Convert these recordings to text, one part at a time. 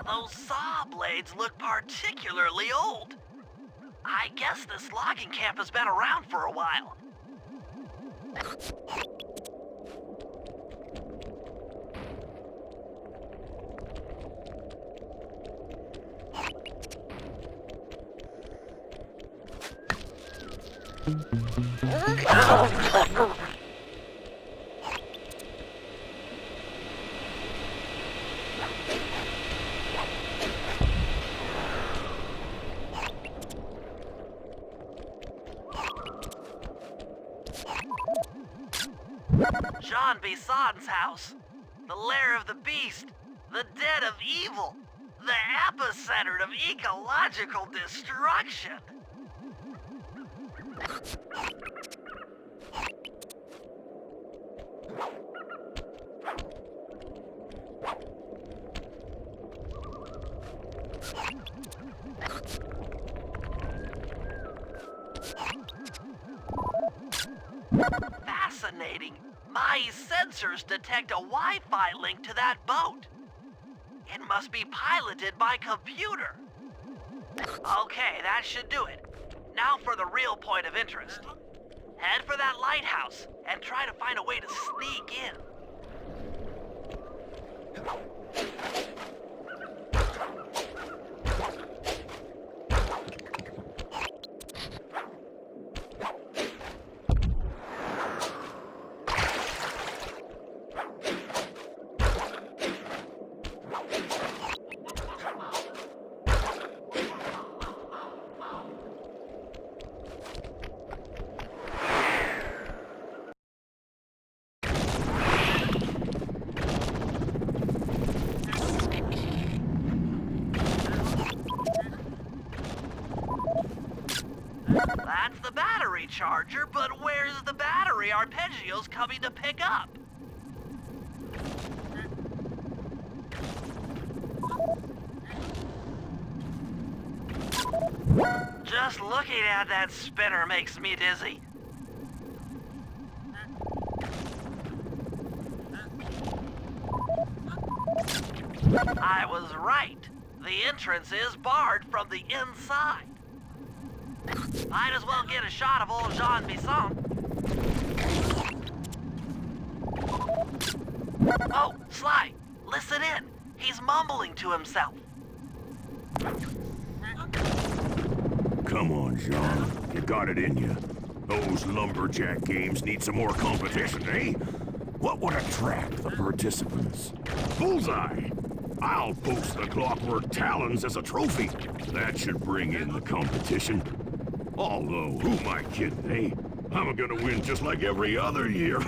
Those saw blades look particularly old. I guess this logging camp has been around for a while. Jean Bison's house. The lair of the beast. The den of evil. The epicenter of ecological destruction. Fascinating. My sensors detect a Wi-Fi link to that boat. It must be piloted by computer. Okay, that should do it. Now for the real point of interest. Head for that lighthouse and try to find a way to sneak in. That's the battery charger, but where's the battery Arpeggio's coming to pick up? Just looking at that spinner makes me dizzy. I was right. The entrance is barred from the inside. Might as well get a shot of old Jean Bison. Oh, Sly, listen in. He's mumbling to himself. Come on, Jean. You got it in you. Those lumberjack games need some more competition, eh? What would attract the participants? Bullseye! I'll post the Clockwork Talons as a trophy. That should bring in the competition. Although, who am I kidding, eh? I'm gonna win just like every other year.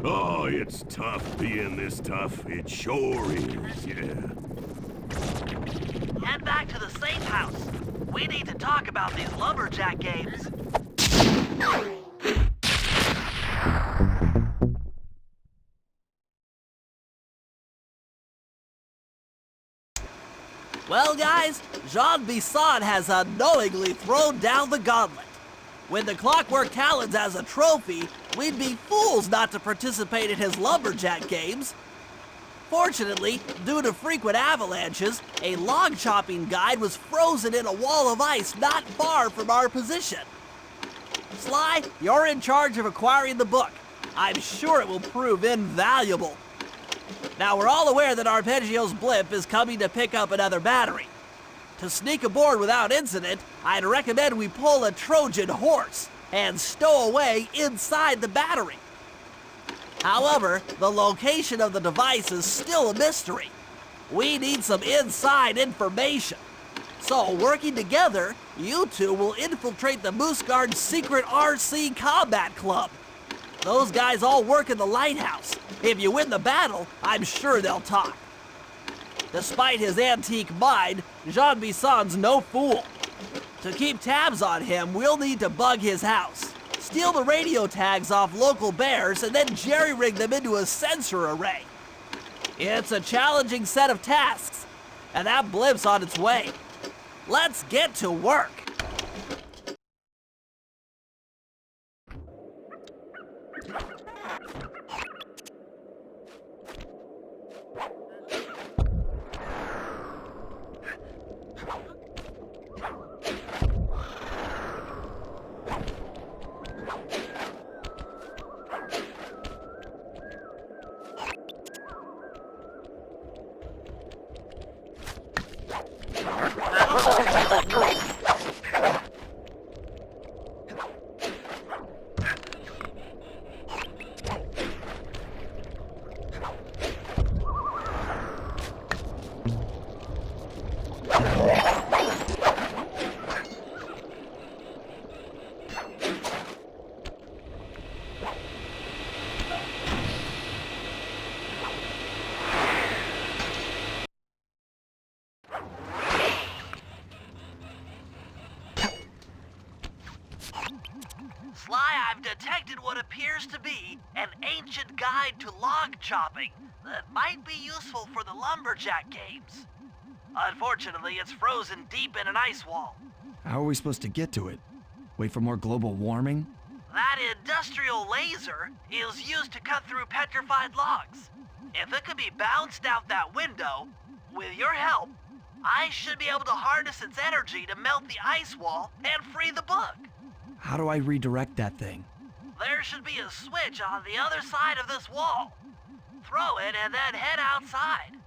Oh, it's tough being this tough. It sure is, yeah. Head back to the safe house. We need to talk about these lumberjack games. Well, guys, Jean Bison has unknowingly thrown down the gauntlet. With the Clockwork Talons as a trophy, we'd be fools not to participate in his lumberjack games. Fortunately, due to frequent avalanches, a log chopping guide was frozen in a wall of ice not far from our position. Sly, you're in charge of acquiring the book. I'm sure it will prove invaluable. Now, we're all aware that Arpeggio's blimp is coming to pick up another battery. To sneak aboard without incident, I'd recommend we pull a Trojan horse and stow away inside the battery. However, the location of the device is still a mystery. We need some inside information. So, working together, you two will infiltrate the Moose Guard's secret RC Combat Club. Those guys all work in the lighthouse. If you win the battle, I'm sure they'll talk. Despite his antique mind, Jean Bison's no fool. To keep tabs on him, we'll need to bug his house, steal the radio tags off local bears, and then jerry-rig them into a sensor array. It's a challenging set of tasks, and that blimp's on its way. Let's get to work. Sly, I've detected what appears to be an ancient guide to log chopping that might be useful for the lumberjack games. Unfortunately, it's frozen deep in an ice wall. How are we supposed to get to it? Wait for more global warming? That industrial laser is used to cut through petrified logs. If it could be bounced out that window, with your help, I should be able to harness its energy to melt the ice wall and free the bug. How do I redirect that thing? There should be a switch on the other side of this wall. Throw it and then head outside.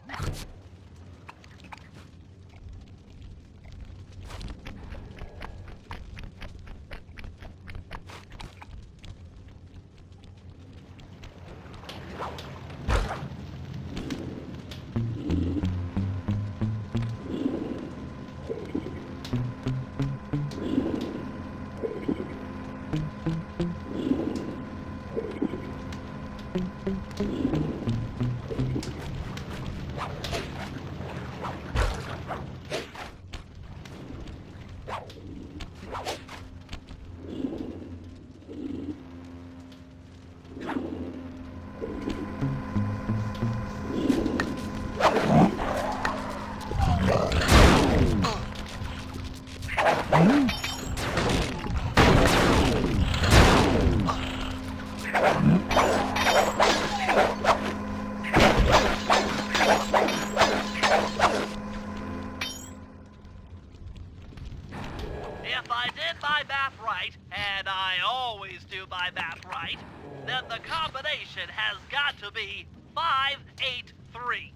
If I did my math right, and I always do my math right, then the combination has got to be 583.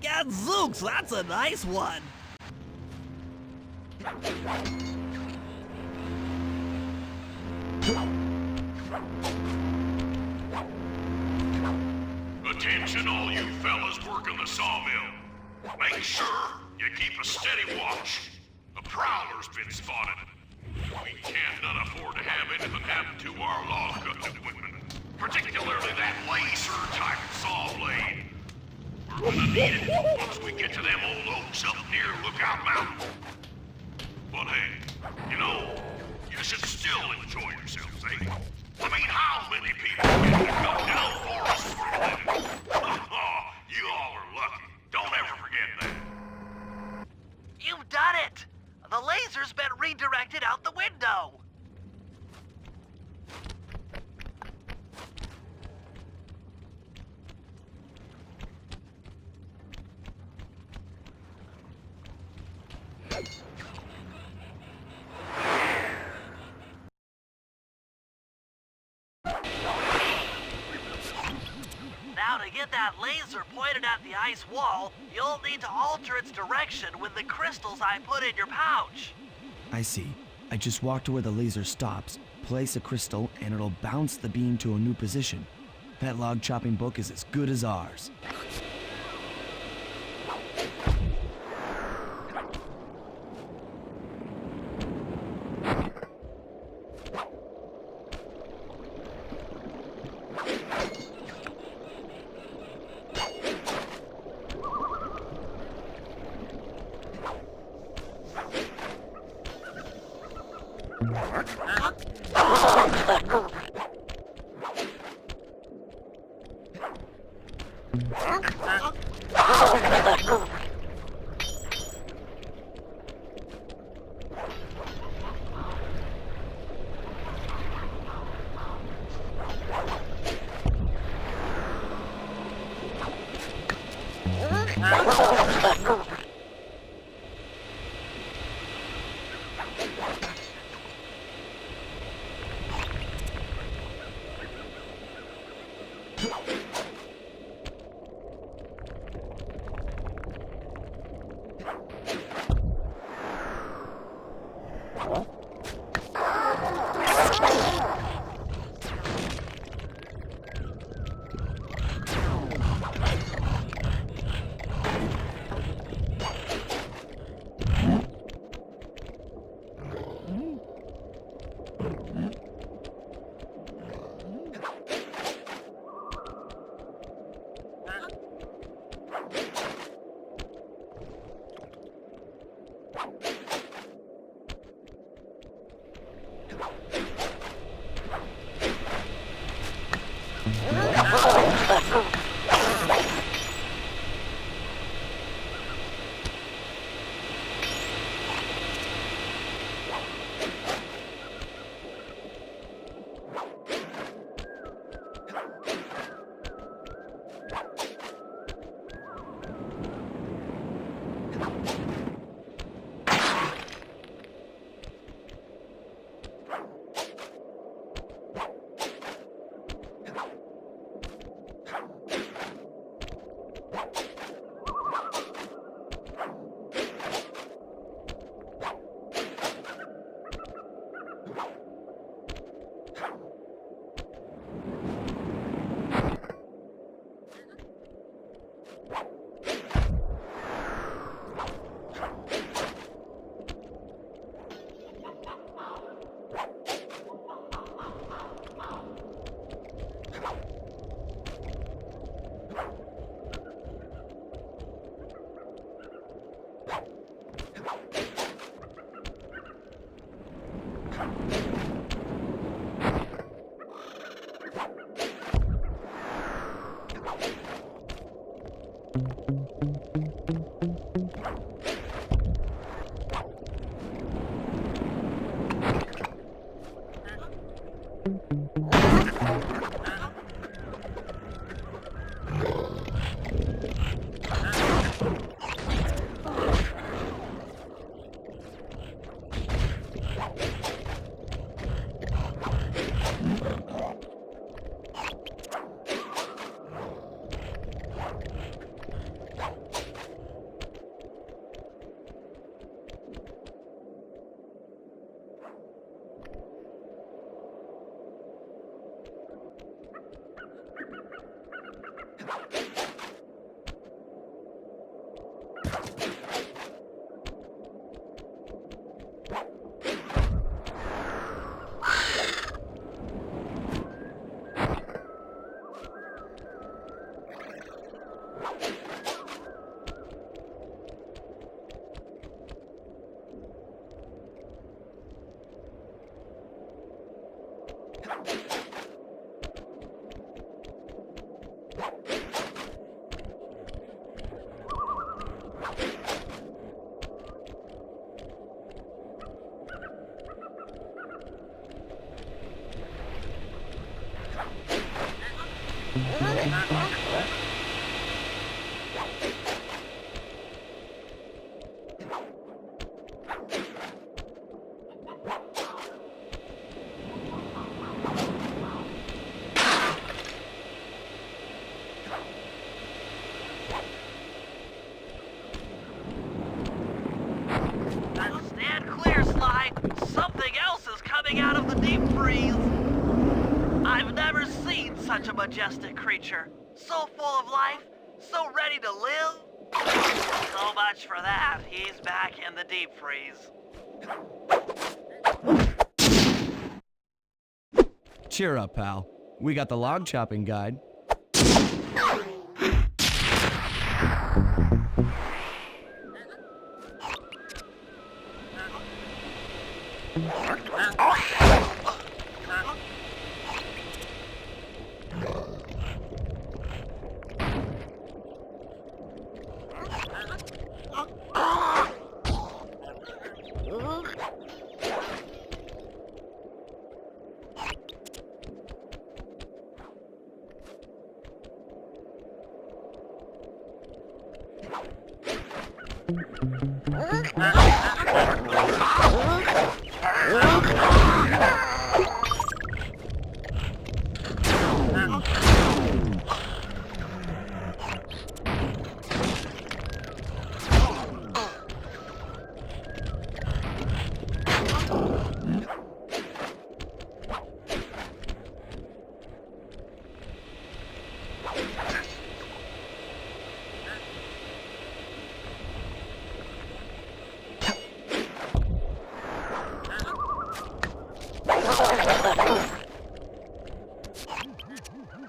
Gadzooks, that's a nice one. Attention all you fellas working the sawmill. Make sure you keep a steady watch. A prowler's been spotted. We cannot afford to have anything happen to our log cutting equipment. Particularly that laser-type saw blade. We're gonna need it once we get to them old oaks up near Lookout Mountain. But hey, you know, you should still enjoy yourselves, eh? I mean, how many people get to cut down forests for a living? You all are lucky. Don't ever forget that. You've done it! The laser's been redirected out the window! Now, to get that laser pointed at the ice wall, you'll need to alter its direction with the crystals I put in your pouch. I see. I just walk to where the laser stops, place a crystal, and it'll bounce the beam to a new position. That log chopping book is as good as ours. Stand clear, Sly. Something else is coming out of the deep freeze. I've never seen such a majestic creature. So full of life, so ready to live. So much for that. He's back in the deep freeze. Cheer up, pal. We got the log chopping guide.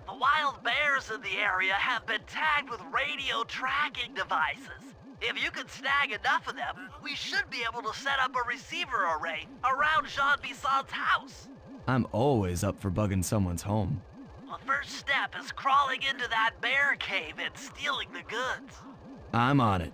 The wild bears in the area have been tagged with radio tracking devices. If you can snag enough of them, we should be able to set up a receiver array around Jean Bison's house. I'm always up for bugging someone's home. The first step is crawling into that bear cave and stealing the goods. I'm on it.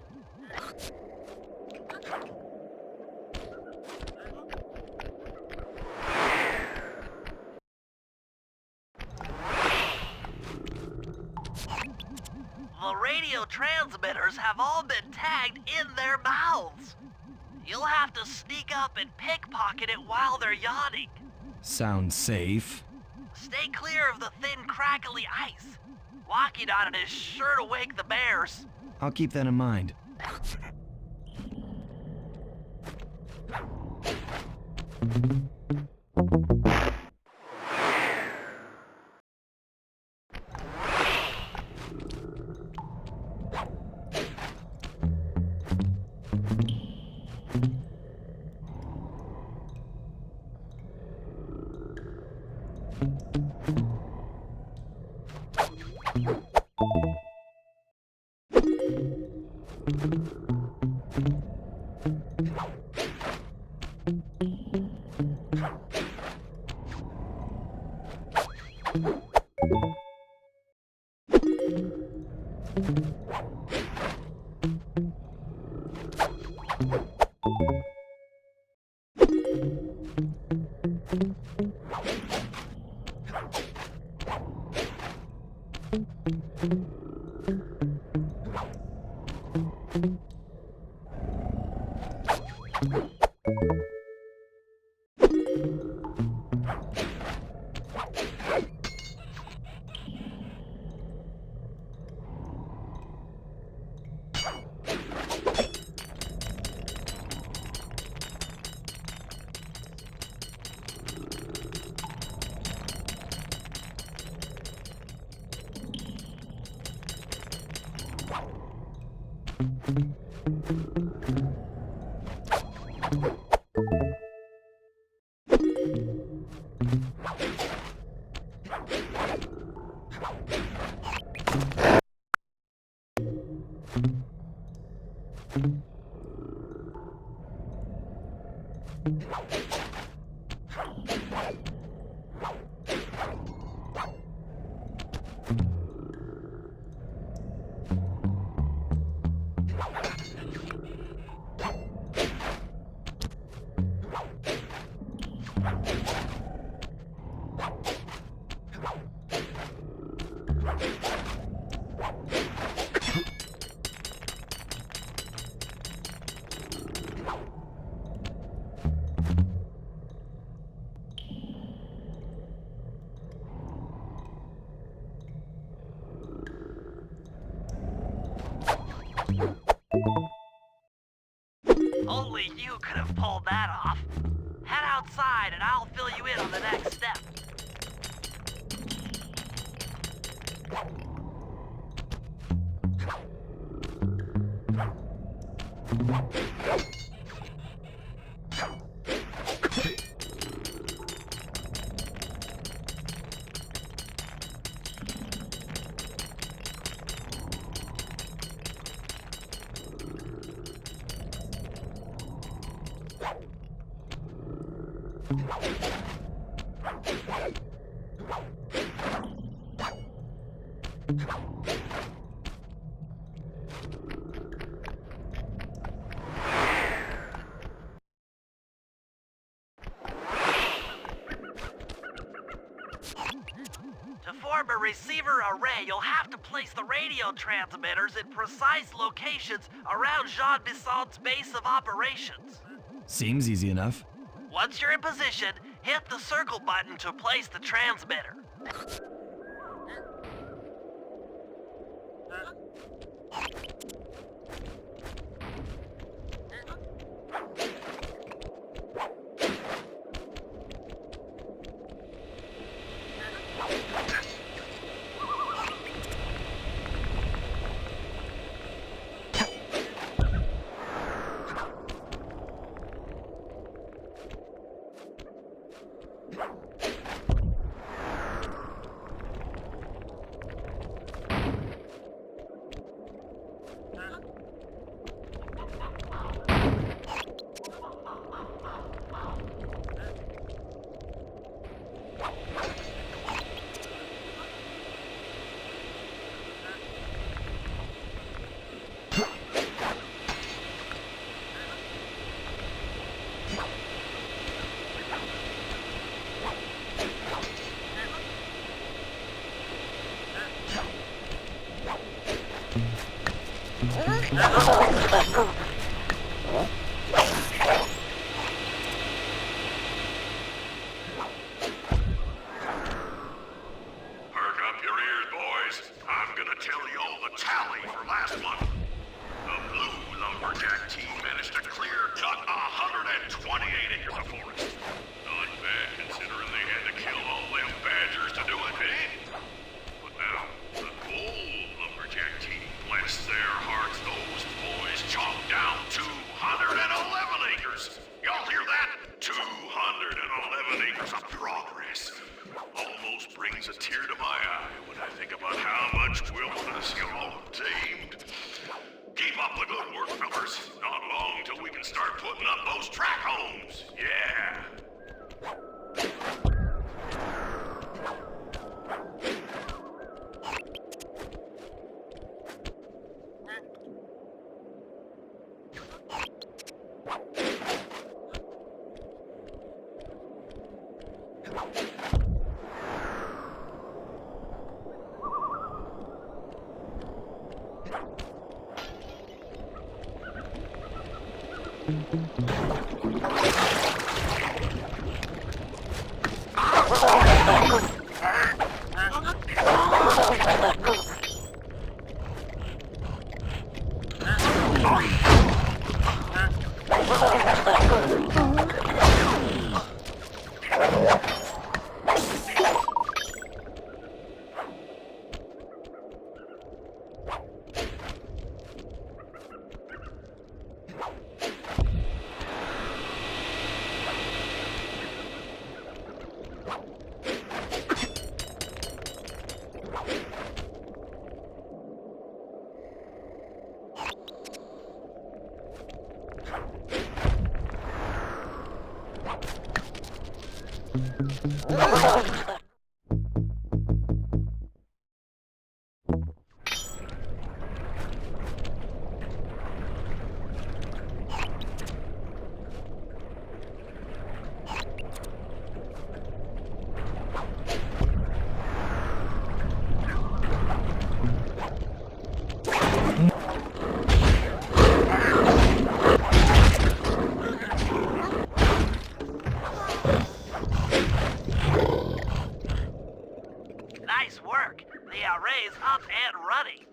The radio transmitters have all been tagged in their mouths. You'll have to sneak up and pickpocket it while they're yawning. Sounds safe. Stay clear of the thin, crackly ice. Walking on it is sure to wake the bears. I'll keep that in mind. Only you could have pulled that off. Head outside and I'll fill you in on the next step. To form a receiver array, you'll have to place the radio transmitters in precise locations around Jean Bison's base of operations. Seems easy enough. Once you're in position, hit the circle button to place the transmitter. Perk up your ears, boys. I'm gonna tell you all the tally for last month. The Blue Lumberjack team managed to clear-cut 128 acres of forest. Not bad considering they had to kill all them badgers to do it, eh? But now, the Gold Lumberjack team, bless their hearts, those boys chopped down 211 acres. Y'all hear that? 211 acres of progress. Almost brings a tear to my eye when I think about how much wilderness y'all have tamed. Keep up the good work, fellas. Not long till we can start putting up those track homes. Yeah. Nice work. The array's up and running.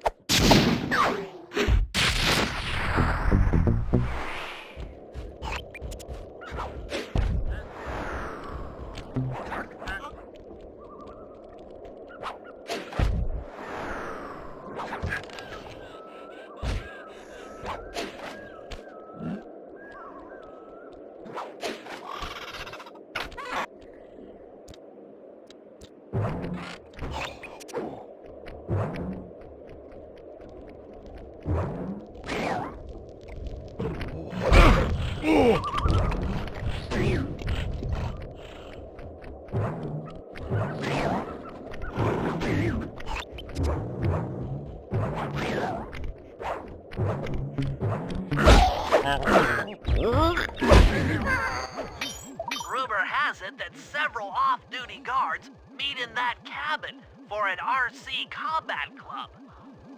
Rumor has it that several off-duty guards meet in that cabin for an RC Combat Club.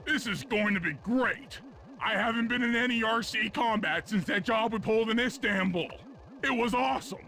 This is going to be great. I haven't been in any RC combat since that job we pulled in Istanbul. It was awesome.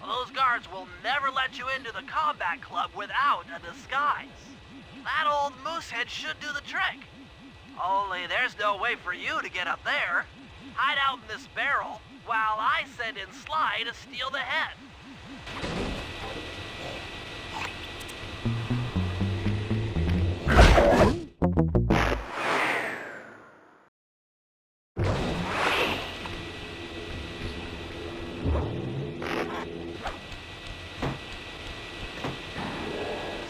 Those guards will never let you into the combat club without a disguise. That old moosehead should do the trick. Only there's no way for you to get up there. Hide out in this barrel while I send in Sly to steal the head.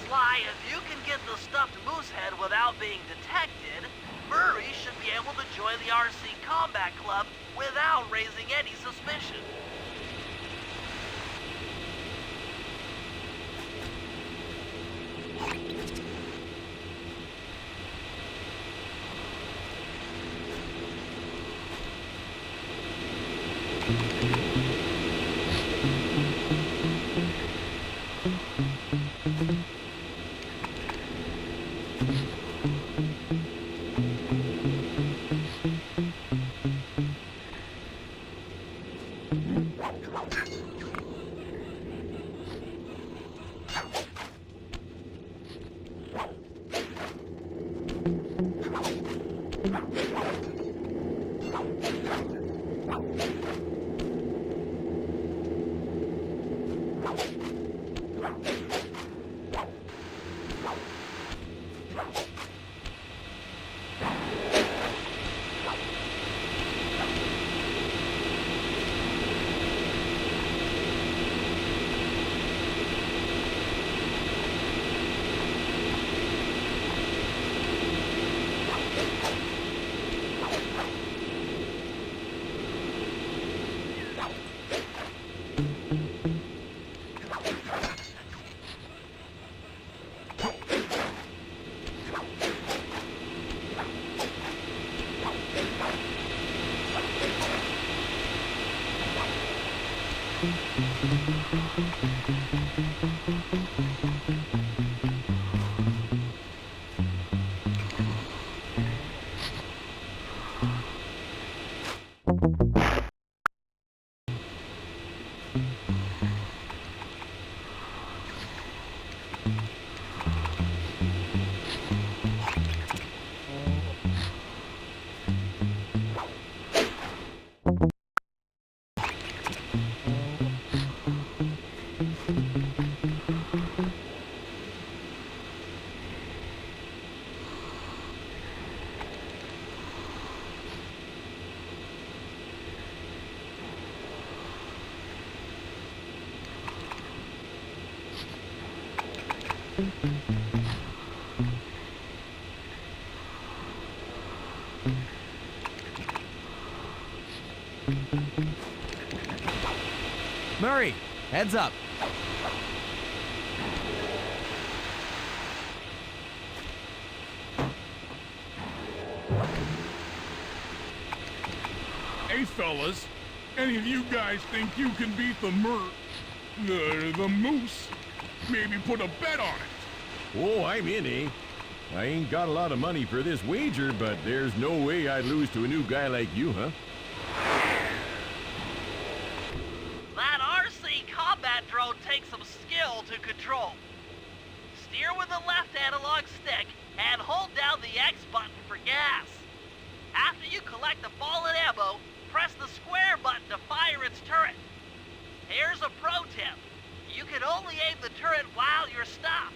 Sly, if you can get the stuffed moosehead without being detected, Murray should be able to join the RC Combat Club without raising any suspicion. Murray, heads up. Hey, fellas, any of you guys think you can beat the moose? Maybe put a bet on it. Oh, I'm in, eh? I ain't got a lot of money for this wager, but there's no way I'd lose to a new guy like you, huh? That RC combat drone takes some skill to control. Steer with the left analog stick and hold down the X button for gas. After you collect the fallen ammo, press the square button to fire its turret. Here's a pro tip. You can only aim the turret while you're stopped.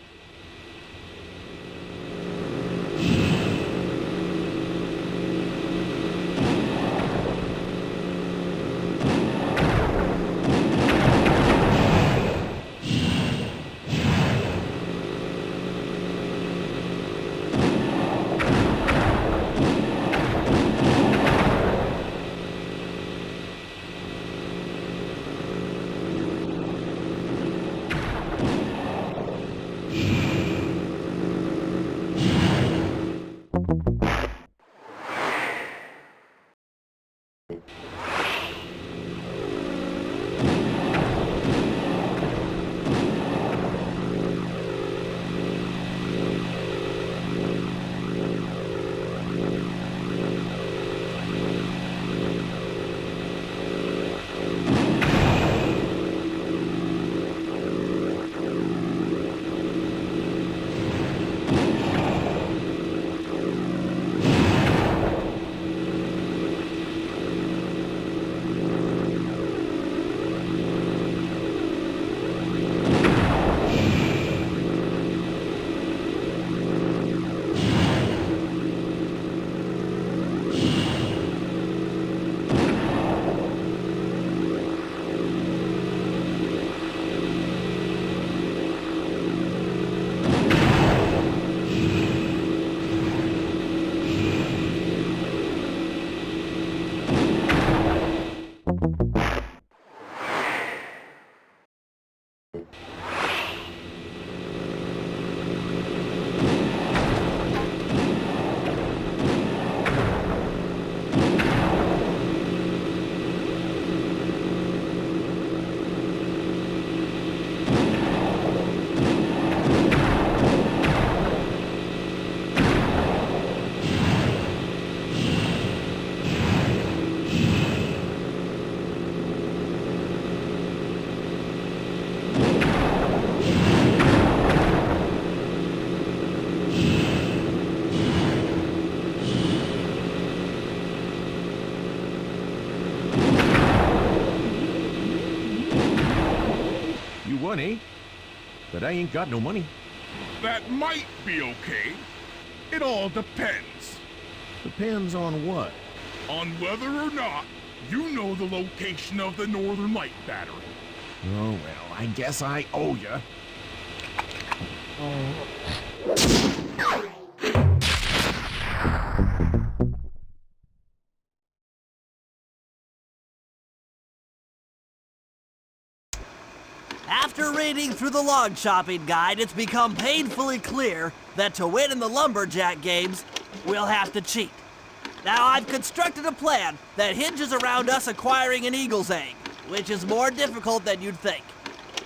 Won, eh? But I ain't got no money. That might be okay. It all depends. Depends on what? On whether or not you know the location of the Northern Light Battery. Oh, well, I guess I owe ya. After reading through the log chopping guide, it's become painfully clear that to win in the lumberjack games, we'll have to cheat. Now, I've constructed a plan that hinges around us acquiring an eagle's egg, which is more difficult than you'd think.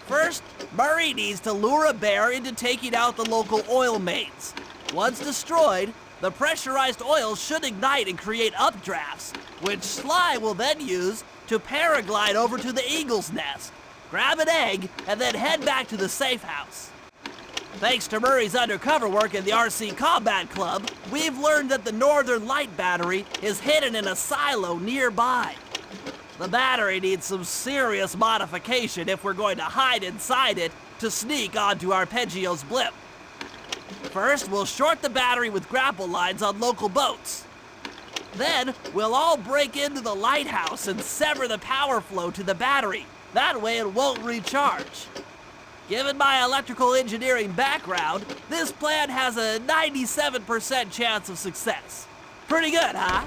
First, Murray needs to lure a bear into taking out the local oil mains. Once destroyed, the pressurized oil should ignite and create updrafts, which Sly will then use to paraglide over to the eagle's nest, grab an egg, and then head back to the safe house. Thanks to Murray's undercover work in the RC Combat Club, we've learned that the Northern Light Battery is hidden in a silo nearby. The battery needs some serious modification if we're going to hide inside it to sneak onto Arpeggio's blimp. First, we'll short the battery with grapple lines on local boats. Then, we'll all break into the lighthouse and sever the power flow to the battery. That way it won't recharge. Given my electrical engineering background, this plan has a 97% chance of success. Pretty good, huh?